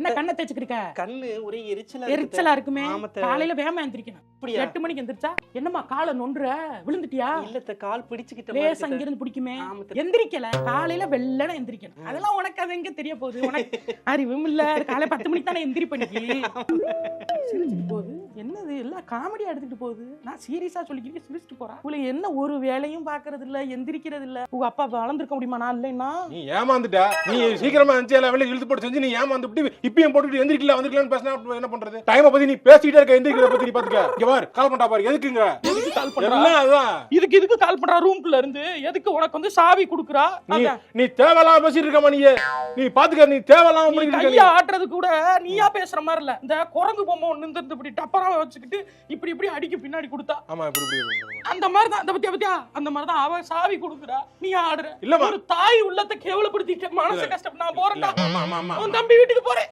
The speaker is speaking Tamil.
என்ன கண்ணை தேய்ச்சிக்கிருக்க? கண்ணு ஒரே எரிச்சலா இருக்குமே. காலையில வேகமா எந்திரிக்கணும். 8 மணிக்கு எந்திரிச்சா என்னம்மா காலை நொன்ற விழுந்துட்டியா? இல்ல கால் பிடிச்சுக்கிட்ட லேசா இங்க இருந்து பிடிக்குமே. எந்திரிக்கல. காலையில வெள்ளன எந்திரிக்கணும். அதெல்லாம் உனக்கு அது எங்க தெரிய போகுது? உனக்கு அறிவும் இல்ல. காலை 10 மணிக்கு தானே எந்திரிப்ப நீ. சிரிச்சிட்டு போகுது. என்னது எல்லாம் காமெடியா எடுத்துட்டு போகுது. நான் சீரியஸா சொல்லிக்கிறேன், சிரிச்சிட்டு போறா. உங்களுக்கு என்ன ஒரு வேலையும் பாக்குறது இல்ல, எந்திரிக்கிறது இல்ல. உங்க அப்பா வளர்ந்துருக்க முடியுமா? நான் இல்லைன்னா நீ ஏமாந்துட்ட. நீ சீக்கிரமா எந்திரிச்சு எல்லா வேலையும் இழுத்து போட்டு செஞ்சு நீ ஏமாந்துட்டு இப்பயும் போட்டுட்டு எந்திரிக்கல வந்துருக்கலாம்னு பேசினா என்ன பண்றது? டைமை பத்தி நீ பேசிட்டே இருக்க, எந்திரிக்கிறத பத்தி நீ பாத்துக்க. இங்க பாரு, கால் பண்ணா பாரு. எதுக்குங்க கால் பண்றா? இதுக்கு கால் பண்றா? ரூம்குள்ள இருந்து எதுக்கு உனக்கு வந்து சாவி குடுக்குறா? நீ தேவலாம் பேசிட்டு இருக்க நீ பாத்துக்க. நீ தேவலாம் கையா ஆட்டுறது கூட நீயா பேசுற மாதிரி இல்ல. இந்த குரங்கு பொம்மை ஒண்ணு இருந்து இப்படி டப்பரா வச்சுக்கிட்டு இப்படி அடிக்க பின்னாடி கொடுத்தா. ஆமா, இப்படி அந்த மாதிரி தான். அந்த பத்தியா அந்த மாதிரி தான் அவ சாவி குடுக்குறா, நீ ஆடுற. இல்ல ஒரு தாய் உள்ளத்தை கேவலப்படுத்திட்ட, மனசு கஷ்டம். நான் போறேன்டா, ஆமா உன் தம்பி வீட்டுக்கு போறேன்.